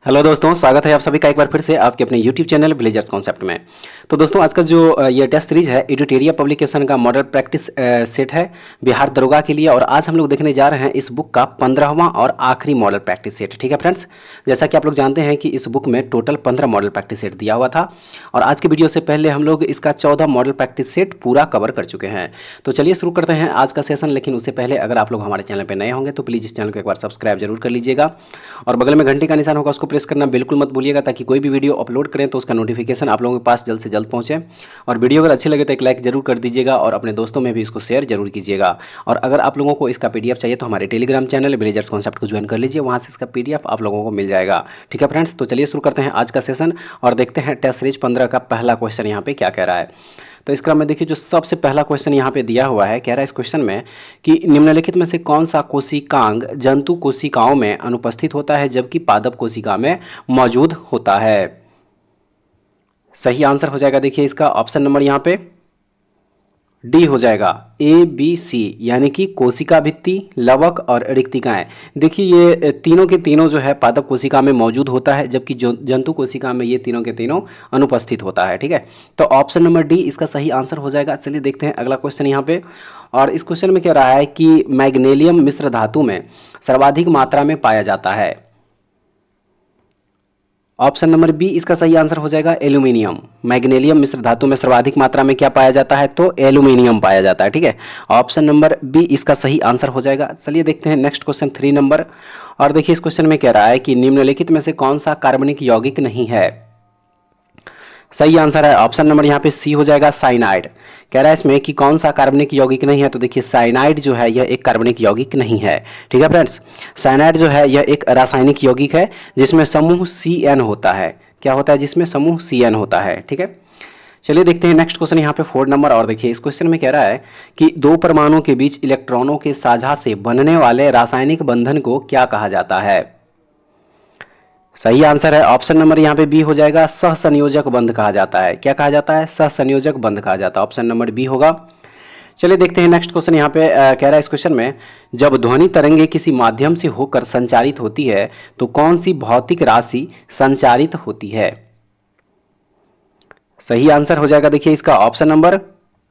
Hello दोस्तों, स्वागत है आप सभी का एक बार फिर से आपके अपने YouTube चैनल विलेजर्स कॉन्सेप्ट में। तो दोस्तों, आज का जो ये टेस्ट सीरीज है एडिटोरिया पब्लिकेशन का मॉडल प्रैक्टिस सेट है बिहार दरोगा के लिए। और आज हम लोग देखने जा रहे हैं इस बुक का 15वां और आखिरी मॉडल प्रैक्टिस सेट। ठीक है फ्रेंड्स, जैसा कि आप लोग जानते हैं कि इस बुक में टोटल 15 मॉडल प्रैक्टिस सेट दिया हुआ था और आज के वीडियो से पहले हम लोग इसका 14 मॉडल प्रैक्टिस सेट पूरा कवर कर चुके हैं। तो चलिए शुरू करते हैं आज का सेशन। लेकिन उससे पहले अगर आप लोग हमारे चैनल पर नए होंगे तो प्लीज़ इस चैनल को एक बार सब्सक्राइब जरूर कर लीजिएगा और बगल में घंटे का निशान होगा उसको प्रेस करना बिल्कुल मत भूलिएगा, ताकि कोई भी वीडियो अपलोड करें तो उसका नोटिफिकेशन आप लोगों के पास जल्द से जल्द पहुंचे। और वीडियो अगर अच्छी लगे तो एक लाइक जरूर कर दीजिएगा और अपने दोस्तों में भी इसको शेयर जरूर कीजिएगा। और अगर आप लोगों को इसका पीडीएफ चाहिए तो हमारे टेलीग्राम चैनल विलेजर्स कॉन्सेप्ट को ज्वाइन कर लीजिए, वहां से इसका पीडीएफ आप लोगों को मिल जाएगा। ठीक है फ्रेंड्स, तो चलिए शुरू करते हैं आज का सेशन और देखते हैं टेस्ट सीरीज 15 का पहला क्वेश्चन यहाँ पे क्या कह रहा है। तो इस क्रम में देखिए, जो सबसे पहला क्वेश्चन यहाँ पे दिया हुआ है, कह रहा है इस क्वेश्चन में कि निम्नलिखित में से कौन सा कोशिकांग जंतु कोशिकाओं में अनुपस्थित होता है जबकि पादप कोशिका में मौजूद होता है। सही आंसर हो जाएगा देखिए इसका ऑप्शन नंबर यहाँ पे डी हो जाएगा, ए बी सी, यानी कि कोशिका भित्ति, लवक और रिक्तिकाएं। देखिए ये तीनों के तीनों जो है पादप कोशिका में मौजूद होता है जबकि जंतु कोशिका में ये तीनों के तीनों अनुपस्थित होता है। ठीक है, तो ऑप्शन नंबर डी इसका सही आंसर हो जाएगा। चलिए देखते हैं अगला क्वेश्चन यहाँ पे। और इस क्वेश्चन में कह रहा है कि मैग्नीशियम मिश्र धातु में सर्वाधिक मात्रा में पाया जाता है। ऑप्शन नंबर बी इसका सही आंसर हो जाएगा, एल्यूमिनियम। मैग्नीशियम मिश्र धातु में सर्वाधिक मात्रा में क्या पाया जाता है, तो एल्यूमिनियम पाया जाता है। ठीक है, ऑप्शन नंबर बी इसका सही आंसर हो जाएगा। चलिए देखते हैं नेक्स्ट क्वेश्चन 3 नंबर। और देखिए इस क्वेश्चन में कह रहा है कि निम्नलिखित में से कौन सा कार्बनिक यौगिक नहीं है। सही आंसर है ऑप्शन नंबर यहाँ पे सी हो जाएगा, साइनाइड। कह रहा है इसमें कि कौन सा कार्बनिक यौगिक नहीं है, तो देखिए साइनाइड जो है यह एक कार्बनिक यौगिक नहीं है। ठीक है फ्रेंड्स, साइनाइड जो है यह एक रासायनिक यौगिक है जिसमें समूह CN होता है। क्या होता है, जिसमें समूह CN होता है। ठीक है, चलिए देखते हैं नेक्स्ट क्वेश्चन यहाँ पे 4 नंबर। और देखिए इस क्वेश्चन में कह रहा है कि दो परमाणुओं के बीच इलेक्ट्रॉनों के साझा से बनने वाले रासायनिक बंधन को क्या कहा जाता है। सही आंसर है ऑप्शन नंबर यहाँ पे बी हो जाएगा, सहसंयोजक बंध कहा जाता है। क्या कहा जाता है, सहसंयोजक बंध कहा जाता है। ऑप्शन नंबर बी होगा। चलिए देखते हैं नेक्स्ट क्वेश्चन यहाँ पे कह रहा है इस क्वेश्चन में, जब ध्वनि तरंगे किसी माध्यम से होकर संचारित होती है तो कौन सी भौतिक राशि संचारित होती है। सही आंसर हो जाएगा देखिए इसका ऑप्शन नंबर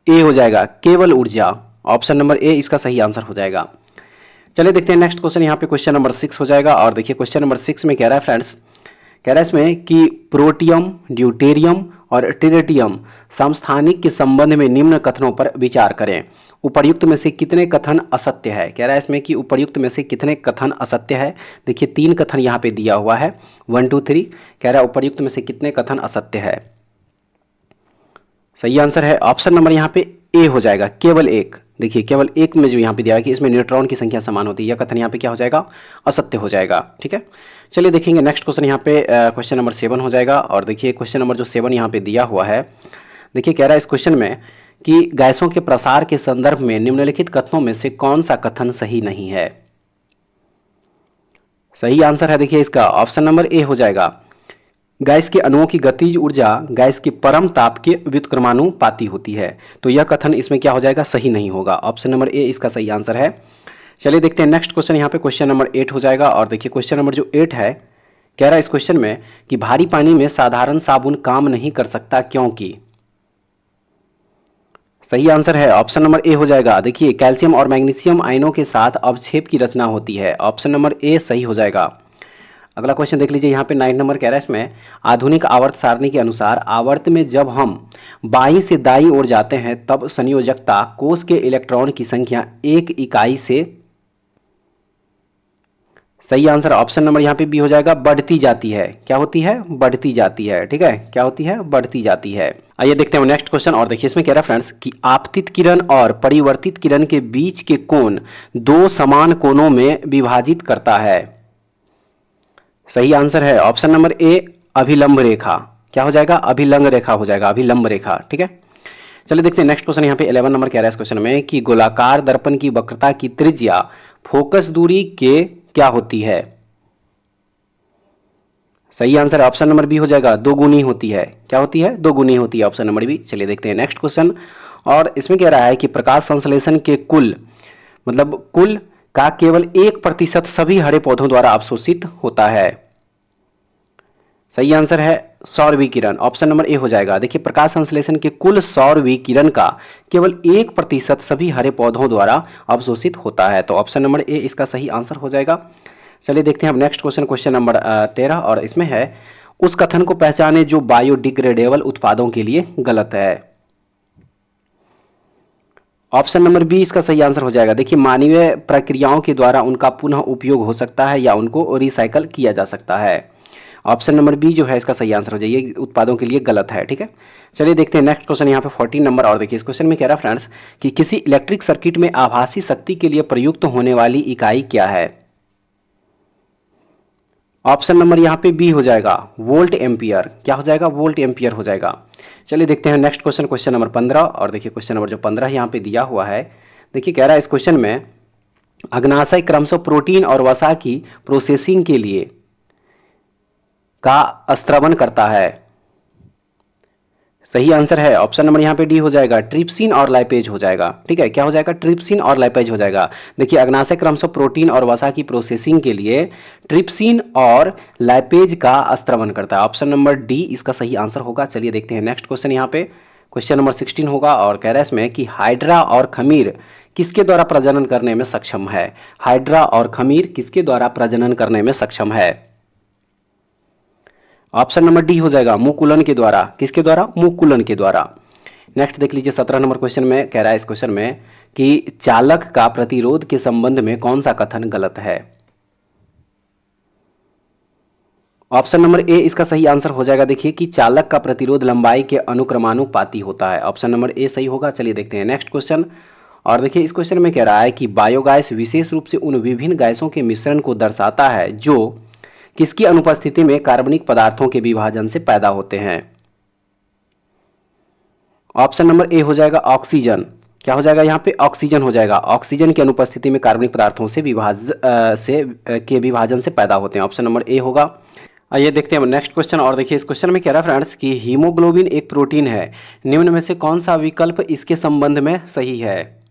ए हो जाएगा, केवल ऊर्जा। ऑप्शन नंबर ए इसका सही आंसर हो जाएगा। चलिए देखते हैं नेक्स्ट क्वेश्चन यहाँ पे क्वेश्चन नंबर 6 हो जाएगा। और देखिए क्वेश्चन नंबर 6 में कह रहा है फ्रेंड्स, कह रहा है इसमें कि प्रोटियम, ड्यूटेरियम और ट्रिटियम समस्थानिक के संबंध में निम्न कथनों पर विचार करें। उपर्युक्त में से कितने कथन असत्य है। कह रहा है इसमें कि उपर्युक्त में से कितने कथन असत्य है। देखिए 3 कथन यहाँ पे दिया हुआ है, 1 2 3। कह रहा है उपर्युक्त में से कितने कथन असत्य है। सही आंसर है ऑप्शन नंबर यहाँ पे ए हो जाएगा, केवल एक। देखिए केवल एक में जो यहाँ पे दिया है कि इसमें न्यूट्रॉन की संख्या समान होती है, यह कथन यहाँ पे क्या हो जाएगा, असत्य हो जाएगा। ठीक है, चलिए देखेंगे नेक्स्ट क्वेश्चन यहाँ पे क्वेश्चन नंबर 7 हो जाएगा। और देखिए क्वेश्चन नंबर जो 7 यहाँ पे दिया हुआ है, देखिए कह रहा है इस क्वेश्चन में कि गैसों के प्रसार के संदर्भ में निम्नलिखित कथनों में से कौन सा कथन सही नहीं है। सही आंसर है देखिए इसका ऑप्शन नंबर ए हो जाएगा, गैस के अणुओं की गतिज ऊर्जा गैस के परम ताप के व्युत्क्रमानुपाती होती है। तो यह कथन इसमें क्या हो जाएगा, सही नहीं होगा। ऑप्शन नंबर ए इसका सही आंसर है। चलिए देखते हैं नेक्स्ट क्वेश्चन यहाँ पे क्वेश्चन नंबर 8 हो जाएगा। और देखिए क्वेश्चन नंबर जो 8 है, कह रहा है इस क्वेश्चन में कि भारी पानी में साधारण साबुन काम नहीं कर सकता क्योंकि। सही आंसर है ऑप्शन नंबर ए हो जाएगा। देखिए कैल्शियम और मैग्नीशियम आयनों के साथ अवक्षेप की रचना होती है। ऑप्शन नंबर ए सही हो जाएगा। अगला क्वेश्चन देख लीजिए यहाँ पे 9 नंबर कह रहा है इसमें, आधुनिक आवर्त सारणी के अनुसार आवर्त में जब हम बाईं से दाईं ओर जाते हैं तब संयोजकता कोष के इलेक्ट्रॉन की संख्या एक इकाई से। सही आंसर ऑप्शन नंबर यहाँ पे बी हो जाएगा, बढ़ती जाती है। क्या होती है, बढ़ती जाती है। ठीक है, क्या होती है, बढ़ती जाती है। आइए देखते हैं नेक्स्ट क्वेश्चन। और देखिए इसमें कह रहा है फ्रेंड्स कि आपतित किरण और परिवर्तित किरण के बीच के कोण 2 समान कोणों में विभाजित करता है। सही आंसर है ऑप्शन नंबर ए, अभिलंब रेखा। क्या हो जाएगा, अभिलंब रेखा हो जाएगा, अभिलंब रेखा। ठीक है, चलिए देखते हैं नेक्स्ट क्वेश्चन यहाँ पे 11 नंबर कह रहा है इस क्वेश्चन में कि गोलाकार दर्पण की वक्रता की त्रिज्या फोकस दूरी के क्या होती है। सही आंसर ऑप्शन नंबर बी हो जाएगा, 2 गुनी होती है। क्या होती है, 2 गुनी होती है। Option number B. चलिए देखते हैं नेक्स्ट क्वेश्चन। और इसमें कह रहा है कि प्रकाश संश्लेषण के कुल का केवल 1% सभी हरे पौधों द्वारा अवशोषित होता है। सही आंसर है सौर विकिरण, ऑप्शन नंबर ए हो जाएगा। देखिए प्रकाश संश्लेषण के कुल सौर विकिरण का केवल 1% सभी हरे पौधों द्वारा अवशोषित होता है, तो ऑप्शन नंबर ए इसका सही आंसर हो जाएगा। चलिए देखते हैं अब नेक्स्ट क्वेश्चन, क्वेश्चन नंबर 13, और इसमें है उस कथन को पहचाने जो बायोडिग्रेडेबल उत्पादों के लिए गलत है। ऑप्शन नंबर बी इसका सही आंसर हो जाएगा। देखिए मानवीय प्रक्रियाओं के द्वारा उनका पुनः उपयोग हो सकता है या उनको रिसाइकल किया जा सकता है। ऑप्शन नंबर बी जो है इसका सही आंसर हो जाएगा, ये उत्पादों के लिए गलत है। ठीक है, चलिए देखते हैं नेक्स्ट क्वेश्चन यहाँ पे 14 नंबर, और देखिए इस क्वेश्चन में कह रहा है फ्रेंड्स कि किसी इलेक्ट्रिक सर्किट में आभासी शक्ति के लिए प्रयुक्त होने वाली इकाई क्या है। ऑप्शन नंबर यहाँ पे बी हो जाएगा, वोल्ट एम्पियर। क्या हो जाएगा, वोल्ट एम्पियर हो जाएगा। चलिए देखते हैं नेक्स्ट क्वेश्चन, क्वेश्चन नंबर 15, और देखिए क्वेश्चन नंबर जो 15 यहाँ पे दिया हुआ है, देखिए कह रहा है इस क्वेश्चन में अग्नाशय क्रमशः प्रोटीन और वसा की प्रोसेसिंग के लिए का स्त्रवण करता है। सही आंसर है ऑप्शन नंबर यहाँ पे डी हो जाएगा, ट्रिप्सिन और लाइपेज हो जाएगा। ठीक है, क्या हो जाएगा, ट्रिप्सिन और लाइपेज हो जाएगा। देखिए अग्नाशय क्रमशः प्रोटीन और वसा की प्रोसेसिंग के लिए ट्रिप्सिन और लाइपेज का स्त्रवण करता है। ऑप्शन नंबर डी इसका सही आंसर होगा। चलिए देखते हैं नेक्स्ट क्वेश्चन, यहाँ पे क्वेश्चन नंबर 16 होगा, और कह रहा है इसमें कि हाइड्रा और खमीर किसके द्वारा प्रजनन करने में सक्षम है। हाइड्रा और खमीर किसके द्वारा प्रजनन करने में सक्षम है। ऑप्शन नंबर डी हो जाएगा, मुकुलन के द्वारा। किसके द्वारा, मुकुलन के द्वारा। नेक्स्ट देख लीजिए 17 नंबर क्वेश्चन में कह रहा है इस क्वेश्चन में कि चालक का प्रतिरोध के संबंध में कौन सा कथन गलत है। ऑप्शन नंबर ए इसका सही आंसर हो जाएगा। देखिए कि चालक का प्रतिरोध लंबाई के अनुक्रमानुपाती होता है। ऑप्शन नंबर ए सही होगा। चलिए देखते हैं नेक्स्ट क्वेश्चन, और देखिए इस क्वेश्चन में कह रहा है कि बायोगैस विशेष रूप से उन विभिन्न गैसों के मिश्रण को दर्शाता है जो किसकी अनुपस्थिति में कार्बनिक पदार्थों के विभाजन से पैदा होते हैं। ऑप्शन नंबर ए हो जाएगा, ऑक्सीजन। क्या हो जाएगा यहाँ पे, ऑक्सीजन हो जाएगा। ऑक्सीजन की अनुपस्थिति में कार्बनिक पदार्थों से विभाजन से पैदा होते हैं। ऑप्शन नंबर ए होगा। आइए देखते हैं नेक्स्ट क्वेश्चन, और देखिए इस क्वेश्चन में कह रहा है फ्रेंड्स कि हीमोग्लोबिन एक प्रोटीन है, निम्न में से कौन सा विकल्प इसके संबंध में सही है।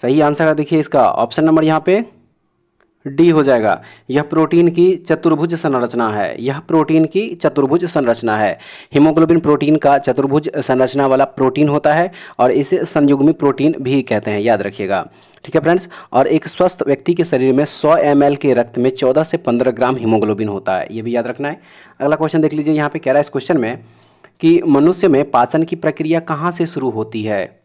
सही आंसर है देखिए इसका ऑप्शन नंबर यहाँ पे डी हो जाएगा। यह प्रोटीन की चतुर्भुज संरचना है। यह प्रोटीन की चतुर्भुज संरचना है। हीमोग्लोबिन प्रोटीन का चतुर्भुज संरचना वाला प्रोटीन होता है, और इसे संयुग्मी प्रोटीन भी कहते हैं, याद रखिएगा। ठीक है फ्रेंड्स, और एक स्वस्थ व्यक्ति के शरीर में 100 ml के रक्त में 14 से 15 ग्राम हीमोग्लोबिन होता है, ये भी याद रखना है। अगला क्वेश्चन देख लीजिए, यहाँ पे कह रहा है इस क्वेश्चन में कि मनुष्य में पाचन की प्रक्रिया कहाँ से शुरू होती है।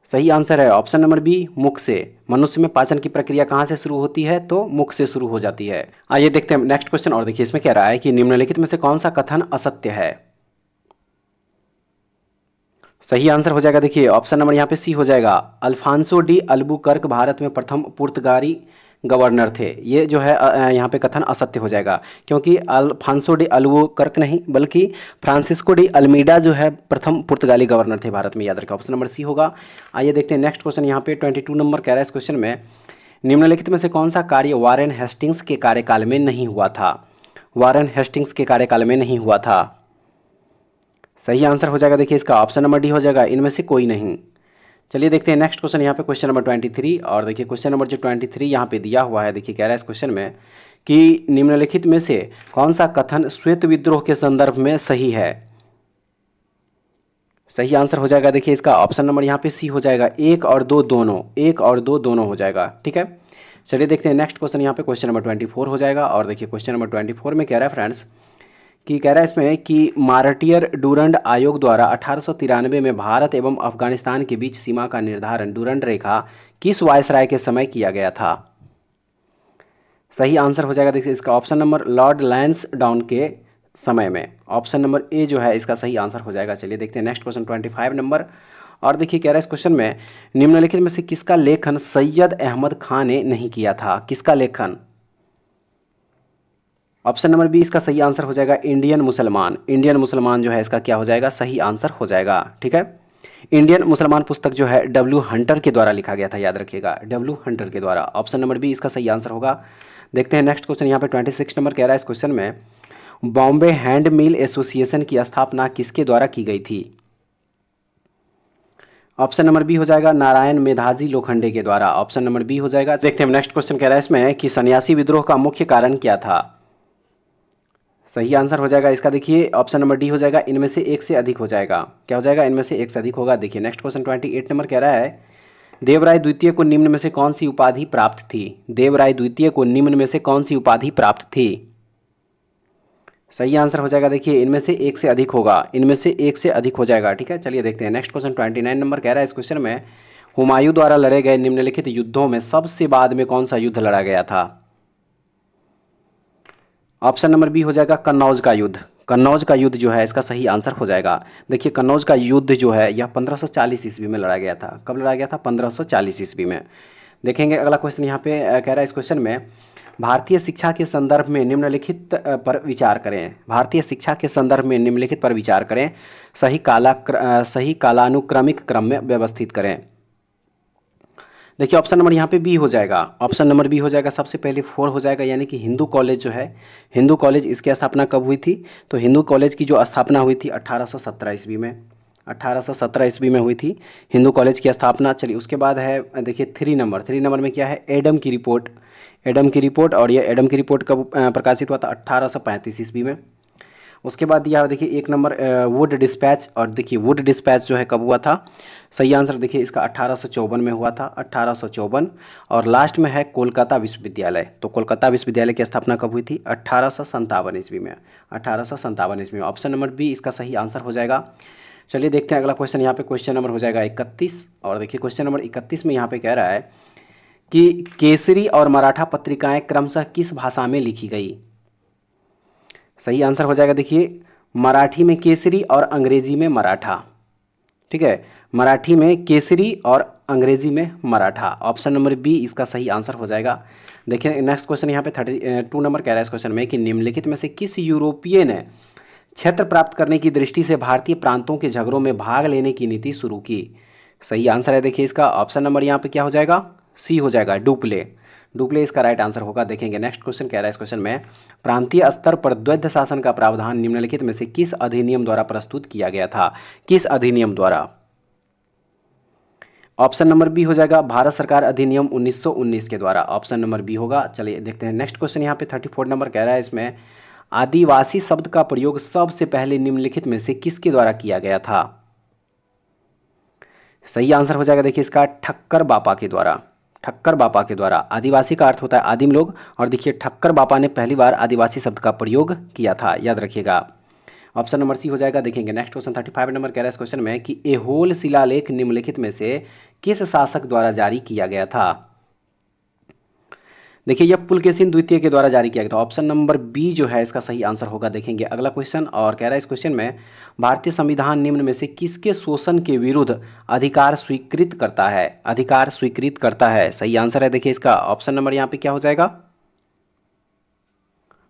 सही आंसर है ऑप्शन नंबर बी, मुख से। मनुष्य में पाचन की प्रक्रिया कहाँ से शुरू होती है, तो मुख से शुरू हो जाती है। आइए देखते हैं नेक्स्ट क्वेश्चन, और देखिए इसमें कह रहा है कि निम्नलिखित में से कौन सा कथन असत्य है। सही आंसर हो जाएगा देखिए ऑप्शन नंबर यहाँ पे सी हो जाएगा, अल्फांसो डी अल्बुकर्क भारत में प्रथम पुर्तगाली गवर्नर थे। ये जो है यहाँ पे कथन असत्य हो जाएगा, क्योंकि अल्फांसो डी अल्बुकर्क नहीं बल्कि फ्रांसिस्को डी अल्मीडा जो है प्रथम पुर्तगाली गवर्नर थे भारत में, याद रखा। ऑप्शन नंबर सी होगा। आइए देखते हैं नेक्स्ट क्वेश्चन, यहाँ पे 22 नंबर कह रहा है इस क्वेश्चन में निम्नलिखित में से कौन सा कार्य वारेन हेस्टिंग्स के कार्यकाल में नहीं हुआ था। वारेन हेस्टिंग्स के कार्यकाल में नहीं हुआ था। सही आंसर हो जाएगा देखिए इसका ऑप्शन नंबर डी हो जाएगा, इनमें से कोई नहीं। चलिए देखते हैं नेक्स्ट क्वेश्चन, यहाँ पे क्वेश्चन नंबर 23, और देखिए क्वेश्चन नंबर जो 23 यहाँ पे दिया हुआ है, देखिए कह रहा है इस क्वेश्चन में कि निम्नलिखित में से कौन सा कथन श्वेत विद्रोह के संदर्भ में सही है। सही आंसर हो जाएगा देखिए इसका ऑप्शन नंबर यहाँ पे सी हो जाएगा, 1 और 2 दोनों। 1 और 2 दोनों हो जाएगा। ठीक है, चलिए देखते हैं नेक्स्ट क्वेश्चन, यहाँ पे क्वेश्चन नंबर 24 हो जाएगा, और देखिए क्वेश्चन नंबर 24 में कह रहा है फ्रेंड्स कि कह रहा है इसमें कि मार्टियर डूरंड आयोग द्वारा 1893 में भारत एवं अफगानिस्तान के बीच सीमा का निर्धारण डूरंड रेखा किस वायसराय के समय किया गया था। सही आंसर हो जाएगा देखिए इसका ऑप्शन नंबर लॉर्ड लैंसडाउन के समय में। ऑप्शन नंबर ए जो है इसका सही आंसर हो जाएगा। चलिए देखते हैं नेक्स्ट क्वेश्चन 25 नंबर, और देखिए कह रहा है इस क्वेश्चन में निम्नलिखित में से किसका लेखन सैयद अहमद खान ने नहीं किया था। किसका लेखन। ऑप्शन नंबर बी इसका सही आंसर हो जाएगा, इंडियन मुसलमान। इंडियन मुसलमान जो है इसका क्या हो जाएगा, सही आंसर हो जाएगा। ठीक है, इंडियन मुसलमान पुस्तक जो है डब्ल्यू हंटर के द्वारा लिखा गया था, याद रखिएगा, डब्ल्यू हंटर के द्वारा। ऑप्शन नंबर बी इसका सही आंसर होगा। देखते हैं नेक्स्ट क्वेश्चन, यहाँ पे 26 नंबर कह रहा है इस क्वेश्चन में बॉम्बे हैंड मिल एसोसिएशन की स्थापना किसके द्वारा की गई थी। ऑप्शन नंबर बी हो जाएगा, नारायण मेधाजी लोखंडे के द्वारा। ऑप्शन नंबर बी हो जाएगा। देखते हैं नेक्स्ट क्वेश्चन कह रहा है इसमें कि सन्यासी विद्रोह का मुख्य कारण क्या था। सही आंसर हो जाएगा इसका, देखिए ऑप्शन नंबर डी हो जाएगा, इनमें से एक से अधिक हो जाएगा। क्या हो जाएगा? इनमें से एक से अधिक होगा। देखिए नेक्स्ट क्वेश्चन 28 नंबर कह रहा है, देवराय द्वितीय को निम्न में से कौन सी उपाधि प्राप्त थी? देवराय द्वितीय को निम्न में से कौन सी उपाधि प्राप्त थी? सही आंसर हो जाएगा, देखिए इनमें से एक से अधिक होगा, इनमें से एक से अधिक हो जाएगा। ठीक है, चलिए देखते हैं नेक्स्ट क्वेश्चन 29 नंबर कह रहा है इस क्वेश्चन में, हुमायूं द्वारा लड़े गए निम्नलिखित युद्धों में सबसे बाद में कौन सा युद्ध लड़ा गया था? ऑप्शन नंबर बी हो जाएगा कन्नौज का युद्ध। कन्नौज का युद्ध जो है इसका सही आंसर हो जाएगा। देखिए कन्नौज का युद्ध जो है यह 1540 ईस्वी में लड़ा गया था। कब लड़ा गया था? 1540 ईस्वी में। देखेंगे अगला क्वेश्चन यहाँ पे कह रहा है इस क्वेश्चन में, भारतीय शिक्षा के संदर्भ में निम्नलिखित पर विचार करें। भारतीय शिक्षा के संदर्भ में निम्नलिखित पर विचार करें, सही कालानुक्रमिक क्रम में व्यवस्थित करें। देखिए ऑप्शन नंबर यहाँ पे बी हो जाएगा, ऑप्शन नंबर बी हो जाएगा, सबसे पहले 4 हो जाएगा, यानी कि हिंदू कॉलेज जो है, हिंदू कॉलेज इसकी स्थापना कब हुई थी? तो हिंदू कॉलेज की जो स्थापना हुई थी 1817 ईस्वी में, 1817 ईस्वी में हुई थी हिंदू कॉलेज की स्थापना। चलिए उसके बाद है देखिए 3 नंबर में क्या है? एडम की रिपोर्ट, एडम की रिपोर्ट, और ये एडम की रिपोर्ट कब प्रकाशित हुआ था? 1835 ईस्वी में। उसके बाद दिया देखिए 1 नंबर वुड डिस्पैच, और देखिए वुड डिस्पैच जो है कब हुआ था? सही आंसर देखिए इसका 1854 में हुआ था, 1854। और लास्ट में है कोलकाता विश्वविद्यालय। तो कोलकाता विश्वविद्यालय की स्थापना कब हुई थी? 1857 ईस्वी में, 1857 ईस्वी में। ऑप्शन नंबर बी इसका सही आंसर हो जाएगा। चलिए देखते हैं अगला क्वेश्चन, यहाँ पे क्वेश्चन नंबर हो जाएगा 31, और देखिए क्वेश्चन नंबर 31 में यहाँ पे कह रहा है कि केसरी और मराठा पत्रिकाएं क्रमशः किस भाषा में लिखी गई? सही आंसर हो जाएगा, देखिए मराठी में केसरी और अंग्रेजी में मराठा। ठीक है, मराठी में केसरी और अंग्रेजी में मराठा। ऑप्शन नंबर बी इसका सही आंसर हो जाएगा। देखिए नेक्स्ट क्वेश्चन यहाँ पे 32 नंबर कह रहा है इस क्वेश्चन में कि निम्नलिखित में से किस यूरोपीय ने क्षेत्र प्राप्त करने की दृष्टि से भारतीय प्रांतों के झगड़ों में भाग लेने की नीति शुरू की? सही आंसर है देखिए इसका, ऑप्शन नंबर यहाँ पे क्या हो जाएगा? सी हो जाएगा, डुप्ले। डुप्ले इसका राइट आंसर होगा। देखेंगे नेक्स्ट क्वेश्चन कह रहा है इस क्वेश्चन में, प्रांतीय स्तर पर द्वैध शासन का प्रावधान निम्नलिखित में से किस अधिनियम द्वारा प्रस्तुत किया गया था? किस अधिनियम द्वारा? ऑप्शन नंबर बी हो जाएगा, भारत सरकार अधिनियम 1919 के द्वारा। ऑप्शन नंबर बी होगा। चलिए देखते हैं नेक्स्ट क्वेश्चन यहाँ पे 34 नंबर कह रहा है इसमें, आदिवासी शब्द का प्रयोग सबसे पहले निम्नलिखित में से किसके द्वारा किया गया था? सही आंसर हो जाएगा देखिए इसका, ठक्कर बापा के द्वारा। ठक्कर बापा के द्वारा। आदिवासी का अर्थ होता है आदिम लोग, और देखिए ठक्कर बापा ने पहली बार आदिवासी शब्द का प्रयोग किया था, याद रखिएगा। ऑप्शन नंबर सी हो जाएगा। देखेंगे नेक्स्ट क्वेश्चन 35 नंबर कह रहा है इस क्वेश्चन में कि एहोल शिलालेख निम्नलिखित में से किस शासक द्वारा जारी किया गया था? देखिए यह पुलकेशिन द्वितीय के द्वारा जारी किया गया था। ऑप्शन नंबर बी जो है इसका सही आंसर होगा। देखेंगे अगला क्वेश्चन, और कह रहा है इस क्वेश्चन में, भारतीय संविधान निम्न में से किसके शोषण के विरुद्ध अधिकार स्वीकृत करता है? अधिकार स्वीकृत करता है। सही आंसर है देखिए इसका, ऑप्शन नंबर यहाँ पे क्या हो जाएगा?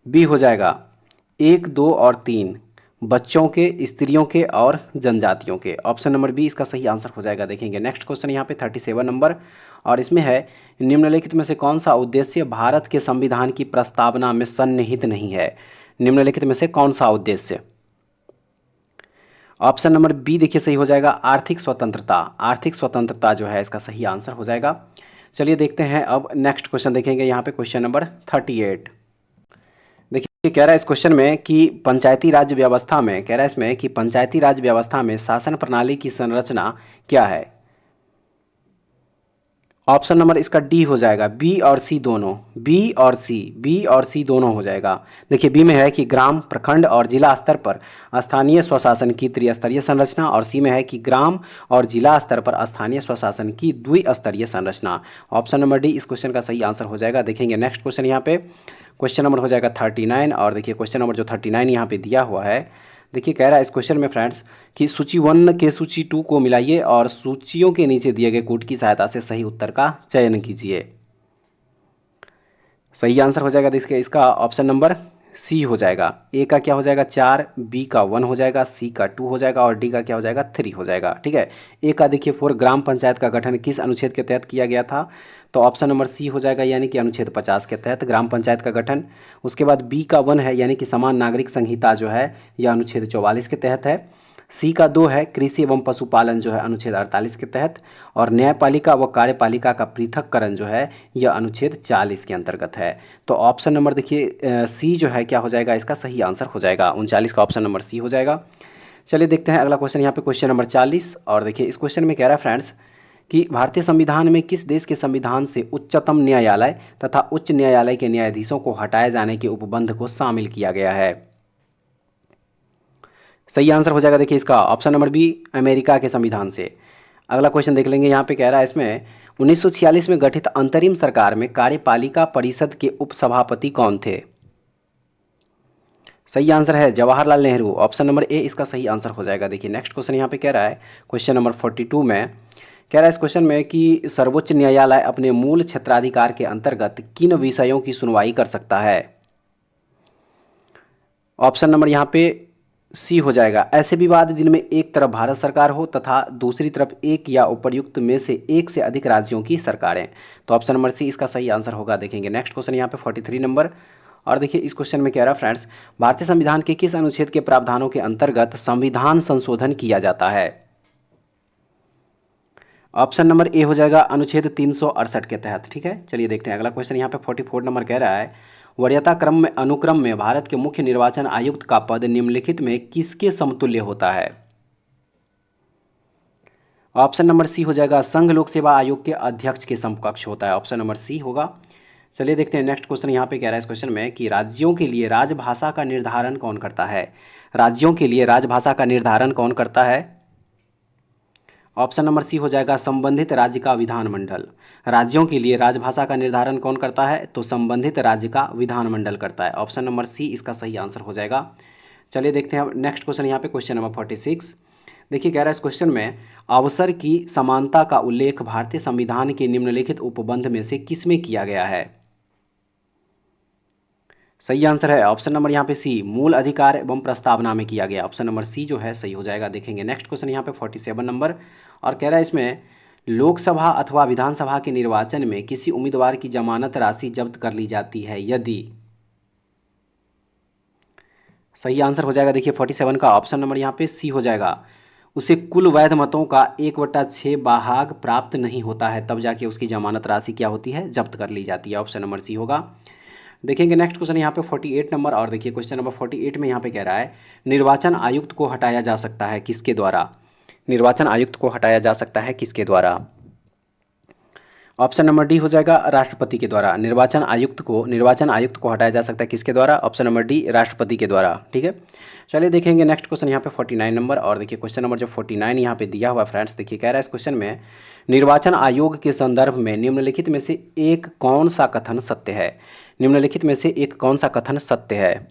बी हो जाएगा, 1, 2 और 3, बच्चों के, स्त्रियों के और जनजातियों के। ऑप्शन नंबर बी इसका सही आंसर हो जाएगा। देखेंगे नेक्स्ट क्वेश्चन यहाँ पे 37 नंबर, और इसमें है, निम्नलिखित में से कौन सा उद्देश्य भारत के संविधान की प्रस्तावना में सन्निहित नहीं है? निम्नलिखित में से कौन सा उद्देश्य? ऑप्शन नंबर बी देखिए सही हो जाएगा, आर्थिक स्वतंत्रता। आर्थिक स्वतंत्रता जो है इसका सही आंसर हो जाएगा। चलिए देखते हैं अब नेक्स्ट क्वेश्चन, देखेंगे यहाँ पे क्वेश्चन नंबर 38। देखिए कह रहा है इस क्वेश्चन में कि पंचायती राज व्यवस्था में, कह रहा है इसमें कि पंचायती राज व्यवस्था में शासन प्रणाली की संरचना क्या है? ऑप्शन नंबर इसका डी हो जाएगा, बी और सी दोनों, बी और सी, बी और सी दोनों हो जाएगा। देखिए बी में है कि ग्राम, प्रखंड और जिला स्तर पर स्थानीय स्वशासन की त्रिस्तरीय संरचना, और सी में है कि ग्राम और जिला स्तर पर स्थानीय स्वशासन की द्विस्तरीय संरचना। ऑप्शन नंबर डी इस क्वेश्चन का सही आंसर हो जाएगा। देखेंगे नेक्स्ट क्वेश्चन यहाँ पे क्वेश्चन नंबर हो जाएगा 39, और देखिए क्वेश्चन नंबर जो 39 यहाँ पे दिया हुआ है, देखिए कह रहा है इस क्वेश्चन में फ्रेंड्स कि सूची 1 के सूची 2 को मिलाइए और सूचियों के नीचे दिए गए कोड की सहायता से सही उत्तर का चयन कीजिए। सही आंसर हो जाएगा देखिए इसका, ऑप्शन नंबर सी हो जाएगा। ए का क्या हो जाएगा 4, बी का 1 हो जाएगा, सी का 2 हो जाएगा, और डी का क्या हो जाएगा 3 हो जाएगा। ठीक है, ए का देखिए 4, ग्राम पंचायत का गठन किस अनुच्छेद के तहत किया गया था? तो ऑप्शन नंबर सी हो जाएगा, यानी कि अनुच्छेद 50 के तहत ग्राम पंचायत का गठन। उसके बाद बी का 1 है, यानी कि समान नागरिक संहिता जो है यह अनुच्छेद 44 के तहत है। सी का 2 है कृषि एवं पशुपालन जो है अनुच्छेद 48 के तहत, और न्यायपालिका व कार्यपालिका का पृथककरण जो है यह अनुच्छेद 40 के अंतर्गत है। तो ऑप्शन नंबर देखिए सी जो है क्या हो जाएगा, इसका सही आंसर हो जाएगा, 39 का ऑप्शन नंबर सी हो जाएगा। चलिए देखते हैं अगला क्वेश्चन, यहाँ पे क्वेश्चन नंबर 40। और देखिए इस क्वेश्चन में कह रहा है फ्रेंड्स कि भारतीय संविधान में किस देश के संविधान से उच्चतम न्यायालय तथा उच्च न्यायालय के न्यायाधीशों को हटाए जाने के उपबंध को शामिल किया गया है। सही आंसर हो जाएगा देखिए इसका ऑप्शन नंबर बी, अमेरिका के संविधान से। अगला क्वेश्चन देख लेंगे, यहाँ पे कह रहा है इसमें 1946 में गठित अंतरिम सरकार में कार्यपालिका परिषद के उपसभापति कौन थे। सही आंसर है Jawaharlal Nehru, option number A इसका सही आंसर हो जाएगा। देखिए नेक्स्ट क्वेश्चन यहाँ पे कह रहा है क्वेश्चन नंबर 42 में कह रहा है इस क्वेश्चन में कि सर्वोच्च न्यायालय अपने मूल क्षेत्राधिकार के अंतर्गत किन विषयों की सुनवाई कर सकता है। ऑप्शन नंबर यहाँ पे सी हो जाएगा, ऐसे विवाद जिनमें एक तरफ भारत सरकार हो तथा दूसरी तरफ एक या उपर्युक्त में से एक से अधिक राज्यों की सरकारें। तो ऑप्शन नंबर सी इसका सही आंसर होगा। देखेंगे नेक्स्ट क्वेश्चन यहाँ पे 43 नंबर। और देखिए इस क्वेश्चन में कह रहा है फ्रेंड्स भारतीय संविधान के किस अनुच्छेद के प्रावधानों के अंतर्गत संविधान संशोधन किया जाता है। ऑप्शन नंबर ए हो जाएगा अनुच्छेद 368 के तहत। ठीक है, चलिए देखते हैं अगला क्वेश्चन यहाँ पे 44 नंबर कह रहा है वरीयता क्रम में अनुक्रम में भारत के मुख्य निर्वाचन आयुक्त का पद निम्नलिखित में किसके समतुल्य होता है। ऑप्शन नंबर सी हो जाएगा संघ लोक सेवा आयोग के अध्यक्ष के समकक्ष होता है, ऑप्शन नंबर सी होगा। चलिए देखते हैं नेक्स्ट क्वेश्चन यहाँ पे कह रहा है इस क्वेश्चन में कि राज्यों के लिए राजभाषा का निर्धारण कौन करता है। राज्यों के लिए राजभाषा का निर्धारण कौन करता है। ऑप्शन नंबर सी हो जाएगा संबंधित राज्य का विधानमंडल। राज्यों के लिए राजभाषा का निर्धारण कौन करता है, तो संबंधित राज्य का विधानमंडल करता है, ऑप्शन नंबर सी इसका सही आंसर हो जाएगा। चलिए देखते हैं नेक्स्ट क्वेश्चन यहाँ पे क्वेश्चन नंबर 46। देखिए कह रहा है इस क्वेश्चन में अवसर की समानता का उल्लेख भारतीय संविधान के निम्नलिखित उपबंध में से किसमें किया गया है। सही आंसर है ऑप्शन नंबर यहाँ पे सी मूल अधिकार एवं प्रस्तावना में किया गया, ऑप्शन नंबर सी जो है सही हो जाएगा। देखेंगे नेक्स्ट क्वेश्चन यहाँ पे 47 नंबर। और कह रहा है इसमें लोकसभा अथवा विधानसभा के निर्वाचन में किसी उम्मीदवार की जमानत राशि जब्त कर ली जाती है यदि। सही आंसर हो जाएगा देखिए 47 का ऑप्शन नंबर यहाँ पे सी हो जाएगा, उसे कुल वैध मतों का 1/6 भाग प्राप्त नहीं होता है तब जाके उसकी जमानत राशि क्या होती है, जब्त कर ली जाती है, ऑप्शन नंबर सी होगा। देखेंगे नेक्स्ट क्वेश्चन यहाँ पे 48 नंबर। और देखिए क्वेश्चन नंबर 48 में यहाँ पे कह रहा है निर्वाचन आयुक्त को हटाया जा सकता है किसके द्वारा। निर्वाचन आयुक्त को हटाया जा सकता है किसके द्वारा। ऑप्शन नंबर डी हो जाएगा राष्ट्रपति के द्वारा। निर्वाचन आयुक्त को हटाया जा सकता है किसके द्वारा, ऑप्शन नंबर डी राष्ट्रपति के द्वारा। ठीक है, चलिए देखेंगे नेक्स्ट क्वेश्चन यहाँ पे 49 नंबर। और देखिए क्वेश्चन नंबर जो 49 यहाँ पे दिया हुआ फ्रेंड्स, देखिए कह रहा है इस क्वेश्चन में निर्वाचन आयोग के संदर्भ में निम्नलिखित में से एक कौन सा कथन सत्य है। निम्नलिखित में से एक कौन सा कथन सत्य है।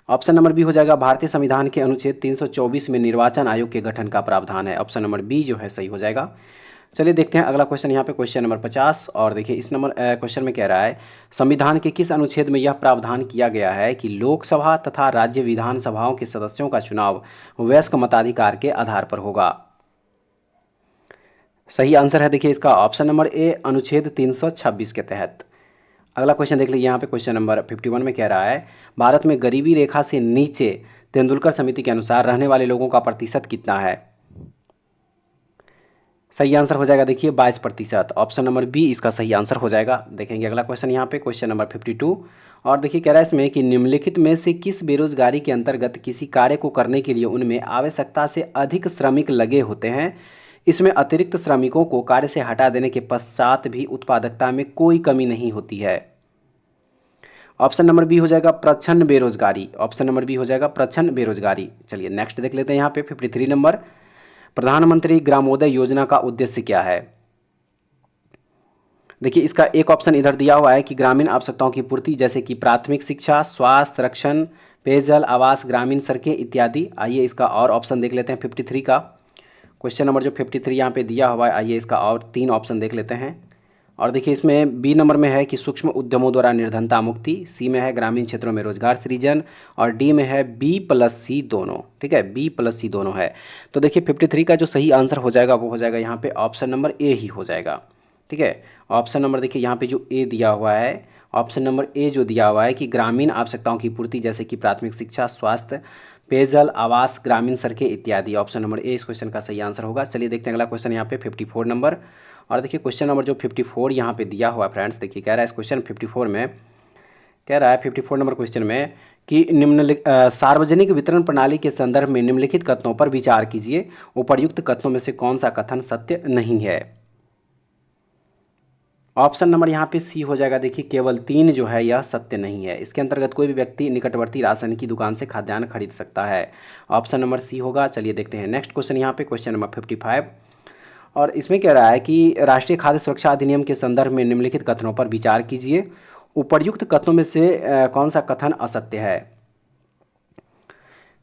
ऑप्शन नंबर बी हो जाएगा भारतीय संविधान के अनुच्छेद 324 में निर्वाचन आयोग के गठन का प्रावधान है, ऑप्शन नंबर बी जो है सही हो जाएगा। चलिए देखते हैं अगला क्वेश्चन यहाँ पे क्वेश्चन नंबर 50। और देखिए इस नंबर क्वेश्चन में कह रहा है संविधान के किस अनुच्छेद में यह प्रावधान किया गया है कि लोकसभा तथा राज्य विधानसभाओं के सदस्यों का चुनाव वयस्क मताधिकार के आधार पर होगा। सही आंसर है देखिए इसका ऑप्शन नंबर ए अनुच्छेद 326 के तहत। अगला क्वेश्चन देख लीजिए यहाँ पे क्वेश्चन नंबर 51 में कह रहा है भारत में गरीबी रेखा से नीचे तेंदुलकर समिति के अनुसार रहने वाले लोगों का प्रतिशत कितना है। सही आंसर हो जाएगा देखिए 22%, ऑप्शन नंबर बी इसका सही आंसर हो जाएगा। देखेंगे अगला क्वेश्चन यहाँ पे क्वेश्चन नंबर 52। और देखिए कह रहा है इसमें कि निम्नलिखित में से किस बेरोजगारी के अंतर्गत किसी कार्य को करने के लिए उनमें आवश्यकता से अधिक श्रमिक लगे होते हैं, इसमें अतिरिक्त श्रमिकों को कार्य से हटा देने के पश्चात भी उत्पादकता में कोई कमी नहीं होती है। ऑप्शन नंबर बी हो जाएगा प्रच्छन्न बेरोजगारी, ऑप्शन नंबर बी हो जाएगा प्रच्छन्न बेरोजगारी। चलिए नेक्स्ट देख लेते हैं यहाँ पे 53 नंबर। प्रधानमंत्री ग्रामोदय योजना का उद्देश्य क्या है। देखिए इसका एक ऑप्शन इधर दिया हुआ है कि ग्रामीण आवश्यकताओं की पूर्ति जैसे कि प्राथमिक शिक्षा, स्वास्थ्य, रक्षण, पेयजल, आवास, ग्रामीण सड़कें इत्यादि। आइए इसका और ऑप्शन देख लेते हैं 53 का। क्वेश्चन नंबर जो 53 यहाँ पे दिया हुआ है, आइए इसका और 3 ऑप्शन देख लेते हैं। और देखिए इसमें बी नंबर में है कि सूक्ष्म उद्यमों द्वारा निर्धनता मुक्ति, सी में है ग्रामीण क्षेत्रों में रोजगार सृजन, और डी में है B+C दोनों। ठीक है, B+C दोनों है। तो देखिए 53 का जो सही आंसर हो जाएगा वो हो जाएगा यहाँ पे ऑप्शन नंबर ए ही हो जाएगा। ठीक है, ऑप्शन नंबर देखिए यहाँ पे जो ए दिया हुआ है, ऑप्शन नंबर ए जो दिया हुआ है कि ग्रामीण आवश्यकताओं की पूर्ति जैसे कि प्राथमिक शिक्षा, स्वास्थ्य, पेयजल, आवास, ग्रामीण सड़कें इत्यादि। ऑप्शन नंबर ए इस क्वेश्चन का सही आंसर होगा। चलिए देखते हैं अगला क्वेश्चन यहाँ पे 54 नंबर। और देखिए क्वेश्चन नंबर जो 54 यहाँ पे दिया हुआ फ्रेंड्स, देखिए कह रहा है इस क्वेश्चन 54 में, कह रहा है 54 नंबर क्वेश्चन में कि सार्वजनिक वितरण प्रणाली के संदर्भ में निम्नलिखित कथनों पर विचार कीजिए। उपर्युक्त कथनों में से कौन सा कथन सत्य नहीं है। ऑप्शन नंबर यहाँ पे सी हो जाएगा। देखिए केवल 3 जो है यह सत्य नहीं है। इसके अंतर्गत कोई भी व्यक्ति निकटवर्ती राशन की दुकान से खाद्यान्न खरीद सकता है। ऑप्शन नंबर सी होगा। चलिए देखते हैं नेक्स्ट क्वेश्चन यहाँ पे, क्वेश्चन नंबर 55। और इसमें कह रहा है कि राष्ट्रीय खाद्य सुरक्षा अधिनियम के संदर्भ में निम्नलिखित कथनों पर विचार कीजिए। उपर्युक्त कथनों में से कौन सा कथन असत्य है।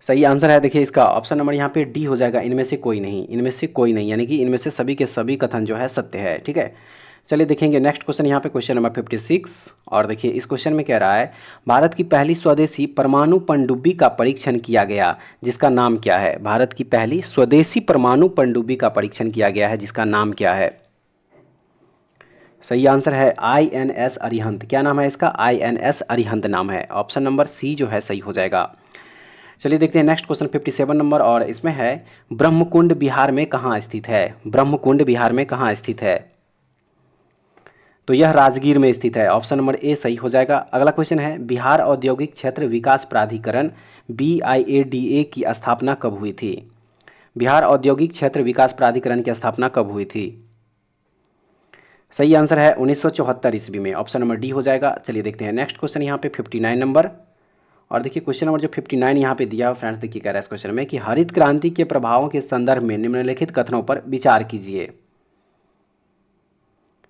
सही आंसर है देखिए इसका ऑप्शन नंबर यहाँ पे डी हो जाएगा, इनमें से कोई नहीं। इनमें से कोई नहीं यानी कि इनमें से सभी के सभी कथन जो है सत्य है। ठीक है, चलिए देखेंगे नेक्स्ट क्वेश्चन यहाँ पे, क्वेश्चन नंबर 56। और देखिए इस क्वेश्चन में कह रहा है भारत की पहली स्वदेशी परमाणु पनडुब्बी का परीक्षण किया गया जिसका नाम क्या है। भारत की पहली स्वदेशी परमाणु पनडुब्बी का परीक्षण किया गया है जिसका नाम क्या है। सही आंसर है INS अरिहंत। क्या नाम है इसका, INS अरिहंत नाम है। ऑप्शन नंबर सी जो है सही हो जाएगा। चलिए देखते हैं नेक्स्ट क्वेश्चन 57 नंबर। और इसमें है ब्रह्मकुंड बिहार में कहाँ स्थित है। ब्रह्मकुंड बिहार में कहाँ स्थित है, तो यह राजगीर में स्थित है। ऑप्शन नंबर ए सही हो जाएगा। अगला क्वेश्चन है बिहार औद्योगिक क्षेत्र विकास प्राधिकरण BIADA की स्थापना कब हुई थी। बिहार औद्योगिक क्षेत्र विकास प्राधिकरण की स्थापना कब हुई थी। सही आंसर है 1974 ईस्वी में। ऑप्शन नंबर डी हो जाएगा। चलिए देखते हैं नेक्स्ट क्वेश्चन यहाँ पे 59 नंबर। और देखिए क्वेश्चन नंबर जो 59 यहाँ पे दिया हुआ फ्रेंड्स, देखिए कह रहा है इस क्वेश्चन में कि हरित क्रांति के प्रभावों के संदर्भ में निम्नलिखित कथनों पर विचार कीजिए।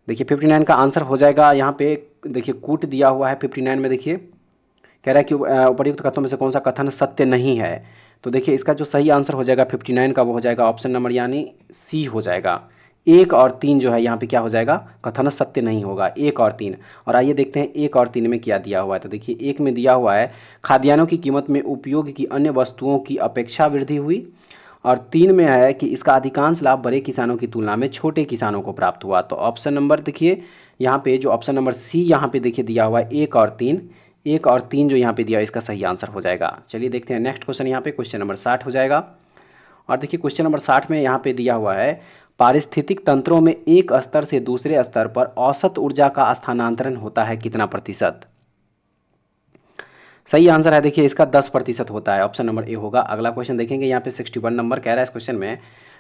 देखिए 59 का आंसर हो जाएगा यहाँ पे, देखिए कूट दिया हुआ है 59 में। देखिए कह रहा है कि उपर्युक्त कथनों में से कौन सा कथन सत्य नहीं है। तो देखिए इसका जो सही आंसर हो जाएगा 59 का वो हो जाएगा ऑप्शन नंबर यानी सी हो जाएगा। 1 और 3 जो है यहाँ पे क्या हो जाएगा, कथन सत्य नहीं होगा। 1 और 3। और आइए देखते हैं 1 और 3 में क्या दिया हुआ है। तो देखिए 1 में दिया हुआ है खाद्यान्नों की कीमत में उपयोग की अन्य वस्तुओं की अपेक्षा वृद्धि हुई। और 3 में है कि इसका अधिकांश लाभ बड़े किसानों की तुलना में छोटे किसानों को प्राप्त हुआ। तो ऑप्शन नंबर देखिए यहाँ पे जो ऑप्शन नंबर सी यहाँ पे देखिए दिया हुआ है 1 और 3। 1 और 3 जो यहाँ पे दिया है इसका सही आंसर हो जाएगा। चलिए देखते हैं नेक्स्ट क्वेश्चन यहाँ पे, क्वेश्चन नंबर 60 हो जाएगा। और देखिए क्वेश्चन नंबर 60 में यहाँ पे दिया हुआ है पारिस्थितिक तंत्रों में एक स्तर से दूसरे स्तर पर औसत ऊर्जा का स्थानांतरण होता है कितना प्रतिशत। सही आंसर है देखिए इसका 10% होता है। ऑप्शन नंबर ए होगा। अगला क्वेश्चन देखेंगे यहाँ पे 61 नंबर। कह रहा है इस क्वेश्चन में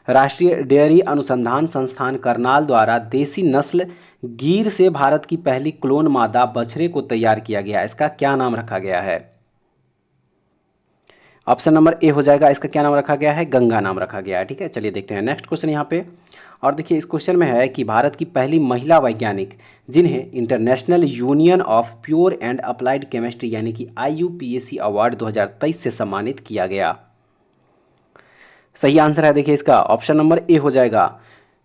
राष्ट्रीय डेयरी अनुसंधान संस्थान करनाल द्वारा देसी नस्ल गिर से भारत की पहली क्लोन मादा बछड़े को तैयार किया गया, इसका क्या नाम रखा गया है। ऑप्शन नंबर ए हो जाएगा। इसका क्या नाम रखा गया है, गंगा नाम रखा गया है। ठीक है, चलिए देखते हैं नेक्स्ट क्वेश्चन यहाँ पे। और देखिए इस क्वेश्चन में है कि भारत की पहली महिला वैज्ञानिक जिन्हें international union of pure and applied chemistry यानी कि IUPAC अवार्ड 2023 से सम्मानित किया गया। सही आंसर है देखिए इसका ऑप्शन नंबर ए हो जाएगा,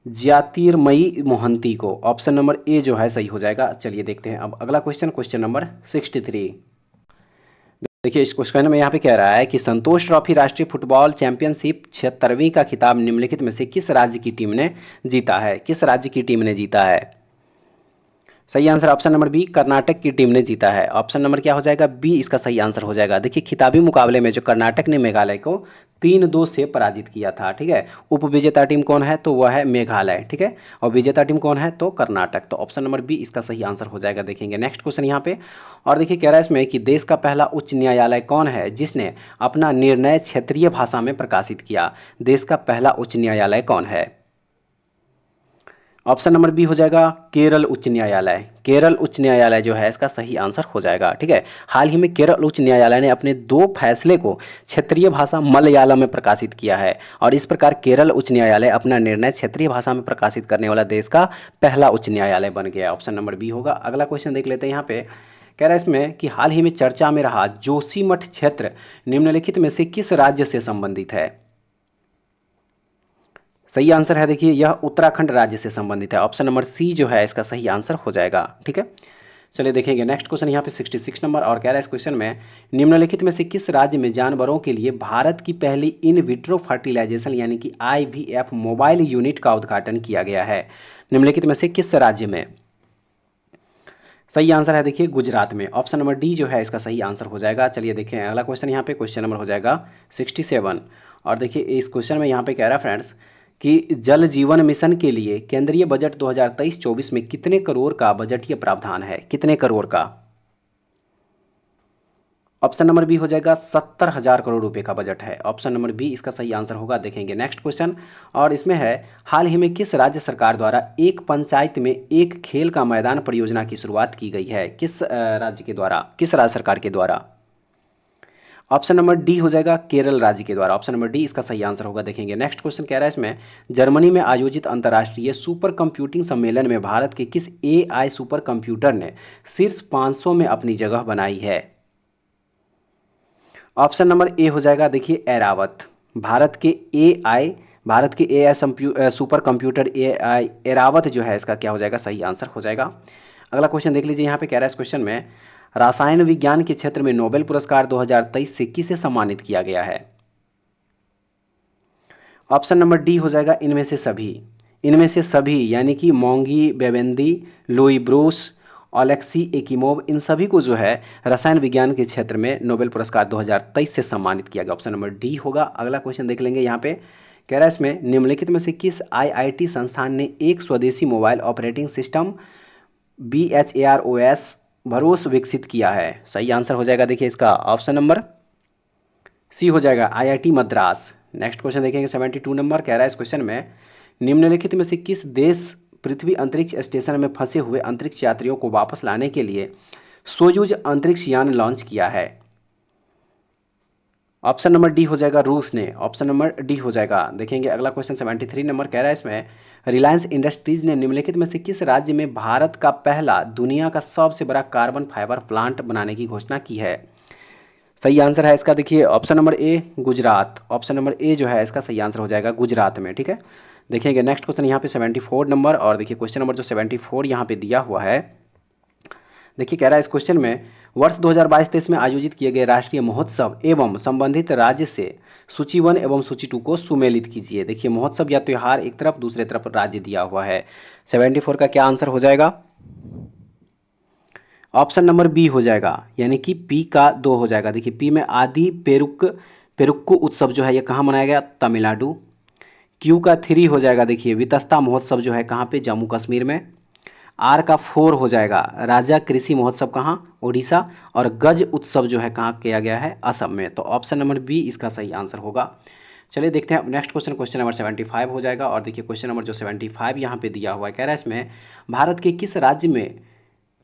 ज्योतिर्मयी मोहंती को। ऑप्शन नंबर ए जो है सही हो जाएगा। चलिए देखते हैं अब अगला क्वेश्चन, क्वेश्चन नंबर 63। देखिए इस क्वेश्चन में यहाँ पे कह रहा है कि संतोष ट्रॉफी राष्ट्रीय फुटबॉल चैंपियनशिप 76वीं का खिताब निम्नलिखित में से किस राज्य की टीम ने जीता है। किस राज्य की टीम ने जीता है। सही answer option number B, Karnataka की टीम ने जीता है। ऑप्शन नंबर क्या हो जाएगा, बी इसका सही आंसर हो जाएगा। देखिए खिताबी मुकाबले में जो कर्नाटक ने मेघालय को 3-2 से पराजित किया था। ठीक है, उप विजेता टीम कौन है, तो वह है मेघालय। ठीक है, और विजेता टीम कौन है, तो कर्नाटक। तो ऑप्शन नंबर बी इसका सही आंसर हो जाएगा। देखेंगे नेक्स्ट क्वेश्चन यहाँ पे। और देखिए कह रहा है इसमें कि देश का पहला उच्च न्यायालय कौन है जिसने अपना निर्णय क्षेत्रीय भाषा में प्रकाशित किया। देश का पहला उच्च न्यायालय कौन है। ऑप्शन नंबर बी हो जाएगा, केरल उच्च न्यायालय। केरल उच्च न्यायालय जो है इसका सही आंसर हो जाएगा। ठीक है, हाल ही में केरल उच्च न्यायालय ने अपने 2 फैसले को क्षेत्रीय भाषा मलयालम में प्रकाशित किया है और इस प्रकार केरल उच्च न्यायालय अपना निर्णय क्षेत्रीय भाषा में प्रकाशित करने वाला देश का पहला उच्च न्यायालय बन गया। ऑप्शन नंबर बी होगा। अगला क्वेश्चन देख लेते हैं यहाँ पे। कह रहा है इसमें कि हाल ही में चर्चा में रहा जोशीमठ क्षेत्र निम्नलिखित में से किस राज्य से संबंधित है। सही आंसर है देखिए यह उत्तराखंड राज्य से संबंधित है। ऑप्शन नंबर सी जो है इसका सही आंसर हो जाएगा। ठीक है, चलिए देखेंगे नेक्स्ट क्वेश्चन यहाँ पे 66 नंबर। और कह रहा है इस क्वेश्चन में निम्नलिखित में से किस राज्य में जानवरों के लिए भारत की पहली इन विट्रो फर्टिलाइजेशन यानी कि IVF मोबाइल यूनिट का उद्घाटन किया गया है। निम्नलिखित में से किस राज्य में। सही आंसर है देखिए गुजरात में। ऑप्शन नंबर डी जो है इसका सही आंसर हो जाएगा। चलिए देखें अगला क्वेश्चन, यहाँ पे क्वेश्चन नंबर हो जाएगा 67। और देखिए इस क्वेश्चन में यहाँ पे कह रहा है फ्रेंड्स कि जल जीवन मिशन के लिए केंद्रीय बजट 2023-24 में कितने करोड़ का बजटीय प्रावधान है, कितने करोड़ का? ऑप्शन नंबर बी हो जाएगा 70,000 करोड़ रुपए का बजट है। ऑप्शन नंबर बी इसका सही आंसर होगा। देखेंगे नेक्स्ट क्वेश्चन, और इसमें है हाल ही में किस राज्य सरकार द्वारा एक पंचायत में एक खेल का मैदान परियोजना की शुरुआत की गई है? किस राज्य के द्वारा, किस राज्य सरकार के द्वारा? ऑप्शन नंबर डी हो जाएगा केरल राज्य के द्वारा। ऑप्शन नंबर डी इसका सही आंसर होगा। देखेंगे नेक्स्ट क्वेश्चन कह रहा है इसमें जर्मनी में आयोजित अंतर्राष्ट्रीय सुपर कंप्यूटिंग सम्मेलन में भारत के किस एआई सुपर कंप्यूटर ने शीर्ष 500 में अपनी जगह बनाई है? ऑप्शन नंबर ए हो जाएगा देखिए एरावत। भारत के AI super computer AI Airavat जो है इसका क्या हो जाएगा, सही आंसर हो जाएगा। अगला क्वेश्चन देख लीजिए, यहाँ पे कह रहा है इस क्वेश्चन में रसायन विज्ञान के क्षेत्र में नोबेल पुरस्कार 2023 से किसे सम्मानित किया गया है? ऑप्शन नंबर डी हो जाएगा इनमें से सभी। इनमें से सभी यानी कि मोंगी बेवेंदी, लुई ब्रूस, ओलेक्सी एकिमोव, इन सभी को जो है रसायन विज्ञान के क्षेत्र में नोबेल पुरस्कार 2023 से सम्मानित किया गया। ऑप्शन नंबर डी होगा। अगला क्वेश्चन देख लेंगे, यहाँ पे कह रहा है इसमें निम्नलिखित में से किस आईआईटी संस्थान ने एक स्वदेशी मोबाइल ऑपरेटिंग सिस्टम BHAROS भरोस विकसित किया है? सही आंसर हो जाएगा देखिए इसका ऑप्शन नंबर सी हो जाएगा IIT मद्रास। नेक्स्ट क्वेश्चन देखेंगे 72 नंबर, कह रहा है इस क्वेश्चन में निम्नलिखित में से किस देश पृथ्वी अंतरिक्ष स्टेशन में फंसे हुए अंतरिक्ष यात्रियों को वापस लाने के लिए सोयूज अंतरिक्ष यान लॉन्च किया है? ऑप्शन नंबर डी हो जाएगा रूस ने। ऑप्शन नंबर डी हो जाएगा। देखेंगे अगला क्वेश्चन 73 नंबर, कह रहा है इसमें रिलायंस इंडस्ट्रीज ने निम्नलिखित में से किस राज्य में भारत का पहला दुनिया का सबसे बड़ा कार्बन फाइबर प्लांट बनाने की घोषणा की है? सही आंसर है इसका देखिए option number A Gujarat. Option number A जो है इसका सही आंसर हो जाएगा गुजरात में। ठीक है, देखेंगे नेक्स्ट क्वेश्चन यहाँ पे 74 नंबर, और देखिए क्वेश्चन नंबर जो 74 यहाँ पे दिया हुआ है, देखिए कह रहा है इस क्वेश्चन में वर्ष 2022-23 में आयोजित किए गए राष्ट्रीय महोत्सव एवं संबंधित राज्य से सूची 1 एवं सूची 2 को सुमेलित कीजिए। देखिए महोत्सव या त्योहार एक तरफ, दूसरे तरफ राज्य दिया हुआ है। 74 का क्या आंसर हो जाएगा? ऑप्शन नंबर बी हो जाएगा, यानी कि पी का 2 हो जाएगा। देखिए पी में आदि पेरुक्कू उत्सव जो है ये कहाँ मनाया गया? तमिलनाडु। क्यू का 3 हो जाएगा, देखिए वितस्ता महोत्सव जो है कहाँ पे? जम्मू कश्मीर में। आर का 4 हो जाएगा राजा कृषि महोत्सव, कहाँ? उड़ीसा। और गज उत्सव जो है कहाँ किया गया है? असम में। तो ऑप्शन नंबर बी इसका सही आंसर होगा। चलिए देखते हैं अब नेक्स्ट क्वेश्चन, क्वेश्चन नंबर 75 हो जाएगा। और देखिए क्वेश्चन नंबर जो 75 यहाँ पे दिया हुआ है, कह रहा है इसमें भारत के किस राज्य में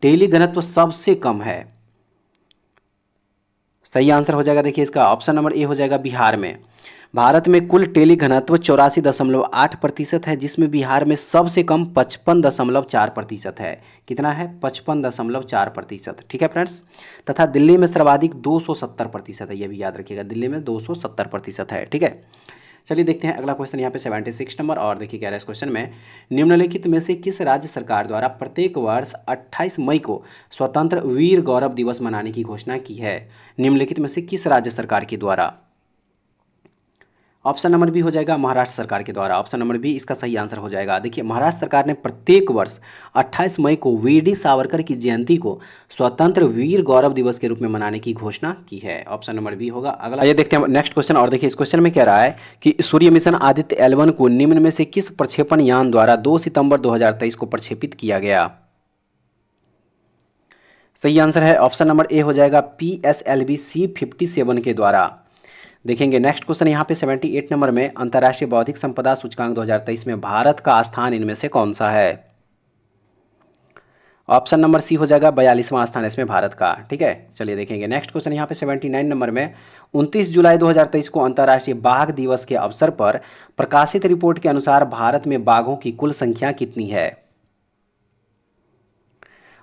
टेली घनत्व सबसे कम है? सही आंसर हो जाएगा देखिए इसका ऑप्शन नंबर ए हो जाएगा बिहार में। भारत में कुल टेली घनत्व 84.8% है, जिसमें बिहार में सबसे कम 55.4% है। कितना है? 55.4%। ठीक है फ्रेंड्स, तथा दिल्ली में सर्वाधिक 270% है, ये भी याद रखिएगा, दिल्ली में 270% है। ठीक है, चलिए देखते हैं अगला क्वेश्चन यहाँ पे 76 नंबर, और देखिए कह रहा है इस क्वेश्चन में निम्नलिखित में से किस राज्य सरकार द्वारा प्रत्येक वर्ष 28 मई को स्वतंत्र वीर गौरव दिवस मनाने की घोषणा की है? निम्नलिखित में से किस राज्य सरकार के द्वारा? ऑप्शन नंबर बी हो जाएगा महाराष्ट्र सरकार के द्वारा। ऑप्शन नंबर बी इसका सही आंसर हो जाएगा। देखिए महाराष्ट्र सरकार ने प्रत्येक वर्ष 28 मई को वीडी सावरकर की जयंती को स्वतंत्र वीर गौरव दिवस के रूप में मनाने की घोषणा की है। ऑप्शन नंबर बी होगा। अगला ये देखते हैं नेक्स्ट क्वेश्चन, और देखिए इस क्वेश्चन में कह रहा है कि सूर्य मिशन आदित्य L1 को निम्न में से किस प्रक्षेपण यान द्वारा 2 सितंबर 2023 को प्रक्षेपित किया गया? सही आंसर है ऑप्शन नंबर ए हो जाएगा PSLV C57 के द्वारा। देखेंगे नेक्स्ट क्वेश्चन यहाँ पे 78 नंबर में अंतर्राष्ट्रीय बौद्धिक संपदा सूचकांक 2023 में भारत का स्थान इनमें से कौन सा है? ऑप्शन नंबर सी हो जाएगा 42वां स्थान इसमें भारत का। ठीक है, चलिए देखेंगे नेक्स्ट क्वेश्चन यहाँ पे 79 नंबर में 29 जुलाई 2023 को अंतर्राष्ट्रीय बाघ दिवस के अवसर पर प्रकाशित रिपोर्ट के अनुसार भारत में बाघों की कुल संख्या कितनी है?